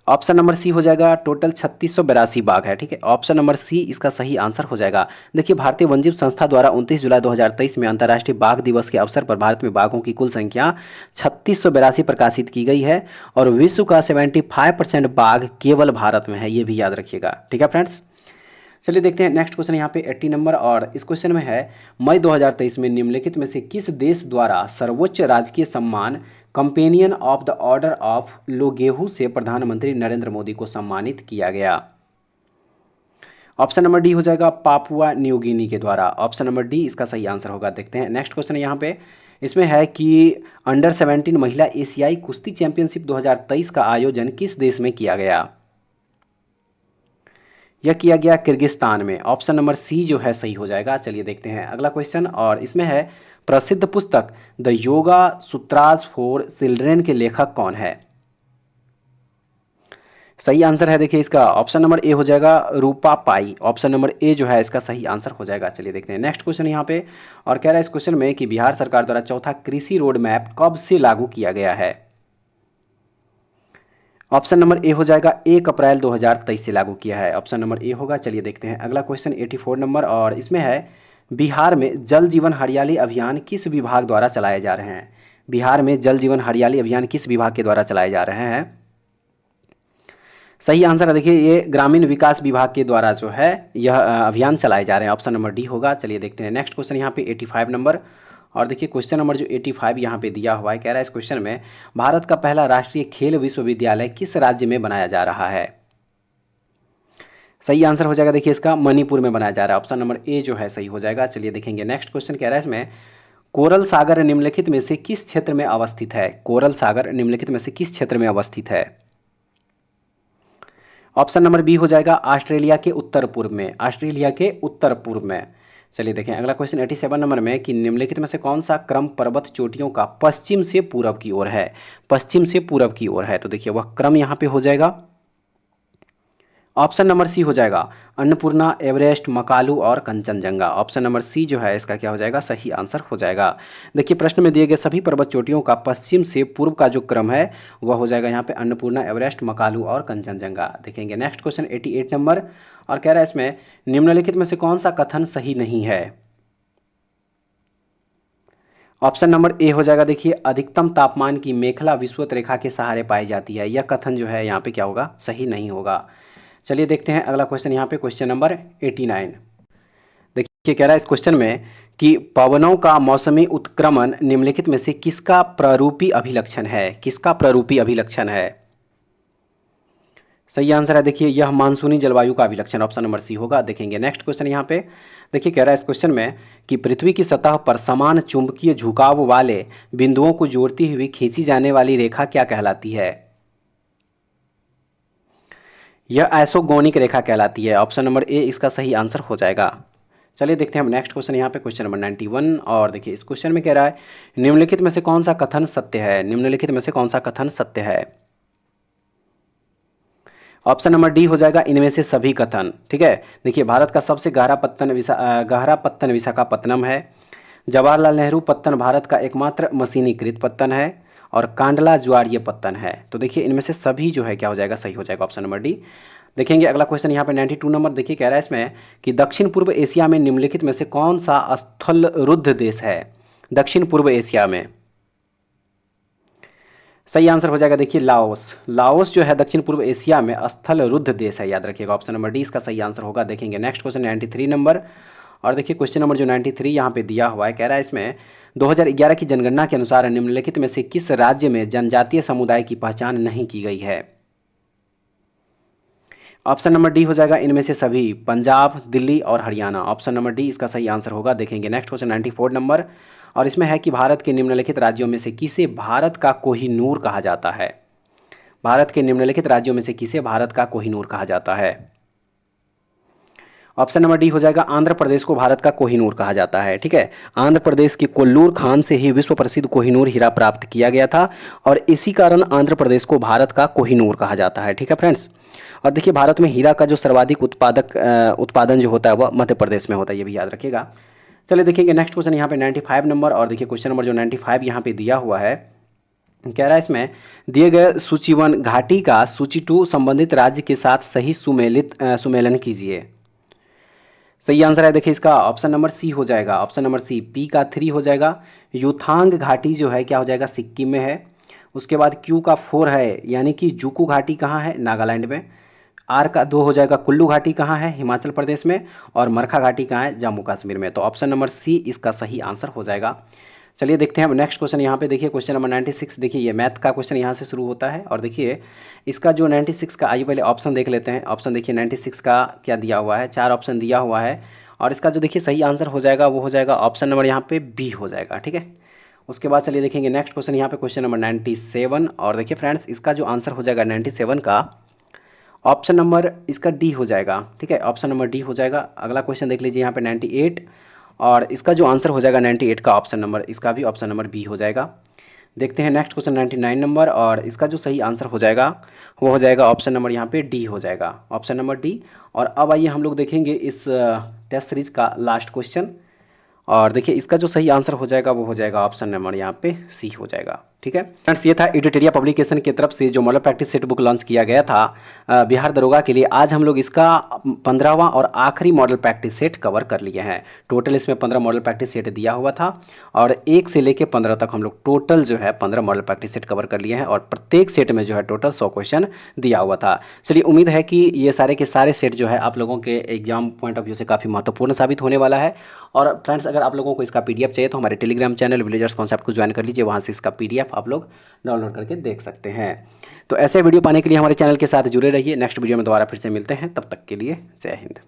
ऑप्शन नंबर सी हो जाएगा टोटल 3682 बाघ है। ठीक है, ऑप्शन नंबर सी इसका सही आंसर हो जाएगा। देखिए भारतीय वन्यजीव संस्था द्वारा 29 जुलाई 2023 में अंतर्राष्ट्रीय बाघ दिवस के अवसर पर भारत में बाघों की कुल संख्या 3682 प्रकाशित की गई है, और विश्व का 75% बाघ केवल भारत में है, ये भी याद रखिएगा। ठीक है फ्रेंड्स, चलिए देखते हैं नेक्स्ट क्वेश्चन यहाँ पे 80 नंबर, और इस क्वेश्चन में है मई 2023 में निम्नलिखित में से किस देश द्वारा सर्वोच्च राजकीय सम्मान companion of the order of Logohu से प्रधानमंत्री नरेंद्र मोदी को सम्मानित किया गया? ऑप्शन नंबर डी हो जाएगा पापुआ न्यू गिनी के द्वारा। ऑप्शन नंबर डी इसका सही आंसर होगा। देखते हैं नेक्स्ट क्वेश्चन यहाँ पे, इसमें है कि अंडर 17 महिला एशियाई कुश्ती चैंपियनशिप 2023 का आयोजन किस देश में किया गया? यह किया गया किर्गिस्तान में। ऑप्शन नंबर सी जो है सही हो जाएगा। चलिए देखते हैं अगला क्वेश्चन, और इसमें है प्रसिद्ध पुस्तक द योगा सूत्रास फॉर चिल्ड्रेन के लेखक कौन है? सही आंसर है देखिए इसका ऑप्शन नंबर ए हो जाएगा रूपा पाई। ऑप्शन नंबर ए जो है इसका सही आंसर हो जाएगा। चलिए देखते हैं नेक्स्ट क्वेश्चन यहाँ पे, और कह रहा है इस क्वेश्चन में कि बिहार सरकार द्वारा चौथा कृषि रोड मैप कब से लागू किया गया है? ऑप्शन नंबर ए हो जाएगा 1 अप्रैल 2023 से लागू किया है। ऑप्शन नंबर ए होगा। चलिए देखते हैं अगला क्वेश्चन 84 नंबर, और इसमें है बिहार में जल जीवन हरियाली अभियान किस विभाग द्वारा चलाए जा रहे हैं? बिहार में जल जीवन हरियाली अभियान किस विभाग के द्वारा चलाए जा रहे हैं? सही आंसर है देखिए ये ग्रामीण विकास विभाग के द्वारा जो है यह अभियान चलाए जा रहे हैं। ऑप्शन नंबर डी होगा। चलिए देखते हैं नेक्स्ट क्वेश्चन यहाँ पे 85 नंबर, और देखिए क्वेश्चन नंबर जो 85 यहाँ पे दिया हुआ है, कह रहा है इस क्वेश्चन में भारत का पहला राष्ट्रीय खेल विश्वविद्यालय किस राज्य में बनाया जा रहा है? सही आंसर हो जाएगा देखिए इसका मणिपुर में बनाया जा रहा है। ऑप्शन नंबर ए जो है सही हो जाएगा। चलिए देखेंगे नेक्स्ट क्वेश्चन, कह रहा है इसमें कोरल सागर निम्नलिखित में से किस क्षेत्र में अवस्थित है? कोरल सागर निम्नलिखित में से किस क्षेत्र में अवस्थित है? ऑप्शन नंबर बी हो जाएगा ऑस्ट्रेलिया के उत्तर पूर्व में। ऑस्ट्रेलिया के उत्तर पूर्व में। चलिए देखें अगला क्वेश्चन 87 नंबर में कि निम्नलिखित में से कौन सा क्रम पर्वत चोटियों का पश्चिम से पूरब की ओर है? पश्चिम से पूरब की ओर है, तो देखिए वह क्रम यहाँ पे हो जाएगा। ऑप्शन नंबर सी हो जाएगा अन्नपूर्णा, एवरेस्ट, मकालू और कंचनजंगा। ऑप्शन नंबर सी जो है इसका क्या हो जाएगा? सही आंसर हो जाएगा। देखिए प्रश्न में दिए गए सभी पर्वत चोटियों का पश्चिम से पूर्व का जो क्रम है वह हो जाएगा यहाँ पे अन्नपूर्णा, एवरेस्ट, मकालू और कंचनजंगा। देखेंगे नेक्स्ट क्वेश्चन 88 नंबर, और कह रहा है इसमें निम्नलिखित में से कौन सा कथन सही नहीं है? ऑप्शन नंबर ए हो जाएगा देखिए अधिकतम तापमान की मेखला विषुवत रेखा के सहारे पाई जाती है। यह कथन जो है यहाँ पे क्या होगा? सही नहीं होगा। चलिए देखते हैं अगला क्वेश्चन यहाँ पे क्वेश्चन नंबर 89। देखिए कह रहा है इस क्वेश्चन में कि पवनों का मौसमी उत्क्रमण निम्नलिखित में से किसका प्रारूपी अभिलक्षण है? किसका प्रारूपी अभिलक्षण है? सही आंसर है देखिए यह मानसूनी जलवायु का अभिलक्षण। ऑप्शन नंबर सी होगा। देखेंगे नेक्स्ट क्वेश्चन यहाँ पे, देखिए कह रहा है इस क्वेश्चन में कि पृथ्वी की सतह पर समान चुंबकीय झुकाव वाले बिंदुओं को जोड़ती हुई खींची जाने वाली रेखा क्या कहलाती है? यह आइसोगोनिक रेखा कहलाती है। ऑप्शन नंबर ए इसका सही आंसर हो जाएगा। चलिए देखते हैं हम नेक्स्ट क्वेश्चन यहाँ पे क्वेश्चन नंबर 91, और देखिए इस क्वेश्चन में कह रहा है निम्नलिखित में से कौन सा कथन सत्य है? निम्नलिखित में से कौन सा कथन सत्य है? ऑप्शन नंबर डी हो जाएगा इनमें से सभी कथन। ठीक है, देखिए भारत का सबसे गहरा पत्तन विशाखापत्तनम है। जवाहरलाल नेहरू पत्तन भारत का एकमात्र मशीनीकृत पत्तन है, और कांडला ज्वारीय पत्तन है। तो देखिए इनमें से सभी जो है क्या हो जाएगा? सही हो जाएगा। Option number D. देखेंगे अगला क्वेश्चन यहाँ पे 92 नंबर, देखिए कह रहा है इसमें कि दक्षिण पूर्व एशिया में निम्नलिखित में से कौन सा स्थलरुद्ध देश है? दक्षिण पूर्व एशिया में सही आंसर हो जाएगा देखिए लाओस। लाओस जो है दक्षिण पूर्व एशिया में स्थलरुद्ध देश है, याद रखिएगा। ऑप्शन नंबर डी इसका सही आंसर होगा। देखेंगे नेक्स्ट क्वेश्चन 93 नंबर, और देखिए क्वेश्चन नंबर जो 93 यहाँ पे दिया हुआ है, कह रहा है इसमें 2011 की जनगणना के अनुसार निम्नलिखित में से किस राज्य में जनजातीय समुदाय की पहचान नहीं की गई है? ऑप्शन नंबर डी हो जाएगा इनमें से सभी, पंजाब, दिल्ली और हरियाणा। ऑप्शन नंबर डी इसका सही आंसर होगा। देखेंगे नेक्स्ट क्वेश्चन 94 नंबर, और इसमें है कि भारत के निम्नलिखित राज्यों में से किसे भारत का कोहिनूर कहा जाता है? भारत के निम्नलिखित राज्यों में से किसे भारत का कोहिनूर कहा जाता है? ऑप्शन नंबर डी हो जाएगा आंध्र प्रदेश को भारत का कोहिनूर कहा जाता है। ठीक है, आंध्र प्रदेश के कोल्लूर खान से ही विश्व प्रसिद्ध कोहिनूर हीरा प्राप्त किया गया था, और इसी कारण आंध्र प्रदेश को भारत का कोहिनूर कहा जाता है। ठीक है फ्रेंड्स, और देखिए भारत में हीरा का जो सर्वाधिक उत्पादन जो होता है वह मध्य प्रदेश में होता है, ये भी याद रखिएगा। चलिए देखेंगे नेक्स्ट क्वेश्चन यहाँ पे 95 नंबर, और देखिए क्वेश्चन नंबर जो 95 यहाँ पे दिया हुआ है, कह रहा है इसमें दिए गए सूची 1 घाटी का सूची 2 संबंधित राज्य के साथ सही सुमेलन कीजिए। सही आंसर है देखिए इसका ऑप्शन नंबर सी हो जाएगा। ऑप्शन नंबर सी, पी का 3 हो जाएगा युथांग घाटी जो है क्या हो जाएगा? सिक्किम में है। उसके बाद क्यू का 4 है यानी कि जुकू घाटी कहाँ है? नागालैंड में। आर का 2 हो जाएगा कुल्लू घाटी कहाँ है? हिमाचल प्रदेश में। और मरखा घाटी कहाँ है? जम्मू कश्मीर में। तो ऑप्शन नंबर सी इसका सही आंसर हो जाएगा। चलिए देखते हैं अब नेक्स्ट क्वेश्चन। यहाँ पे देखिए क्वेश्चन नंबर 96। देखिए ये मैथ का क्वेश्चन यहाँ से शुरू होता है और देखिए इसका जो 96 का, आइए पहले ऑप्शन देख लेते हैं। ऑप्शन देखिए 96 का क्या दिया हुआ है, 4 ऑप्शन दिया हुआ है और इसका जो देखिए सही आंसर हो जाएगा वो हो जाएगा ऑप्शन नंबर यहाँ पे बी हो जाएगा, ठीक है। उसके बाद चलिए देखेंगे नेक्स्ट क्वेश्चन यहाँ पे क्वेश्चन नंबर 97 और देखिए फ्रेंड्स इसका जो आंसर हो जाएगा 97 का ऑप्शन नंबर इसका डी हो जाएगा, ठीक है, ऑप्शन नंबर डी हो जाएगा। अगला क्वेश्चन देख लीजिए यहाँ पे 98 और इसका जो आंसर हो जाएगा 98 का ऑप्शन नंबर, इसका भी ऑप्शन नंबर बी हो जाएगा। देखते हैं नेक्स्ट क्वेश्चन 99 नंबर और इसका जो सही आंसर हो जाएगा वो हो जाएगा ऑप्शन नंबर यहाँ पे डी हो जाएगा, ऑप्शन नंबर डी। और अब आइए हम लोग देखेंगे इस टेस्ट सीरीज का लास्ट क्वेश्चन और देखिए इसका जो सही आंसर हो जाएगा वो हो जाएगा ऑप्शन नंबर यहाँ पे सी हो जाएगा, ठीक है फ्रेंड्स। ये था एडुटेरिया पब्लिकेशन की तरफ से जो model practice set book launch किया गया था बिहार दरोगा के लिए। आज हम लोग इसका 15वां और आखिरी मॉडल प्रैक्टिस सेट कवर कर लिए हैं। टोटल इसमें 15 मॉडल प्रैक्टिस सेट दिया हुआ था और 1 से लेकर 15 तक हम लोग टोटल जो है 15 मॉडल प्रैक्टिस सेट कवर कर लिए हैं और प्रत्येक सेट में जो है टोटल 100 क्वेश्चन दिया हुआ था। चलिए उम्मीद है कि ये सारे के सारे सेट जो है आप लोगों के एग्जाम पॉइंट ऑफ व्यू से काफ़ी महत्वपूर्ण साबित होने वाला है। और फ्रेंड्स अगर आप लोगों को इसका PDF चाहिए तो हमारे टेलीग्राम चैनल विलेजर्स कॉन्सेप्ट को ज्वाइन कर लीजिए, वहाँ से इसका PDF आप लोग डाउनलोड करके देख सकते हैं। तो ऐसे वीडियो पाने के लिए हमारे चैनल के साथ जुड़े रहिए। नेक्स्ट वीडियो में दोबारा फिर से मिलते हैं, तब तक के लिए जय हिंद।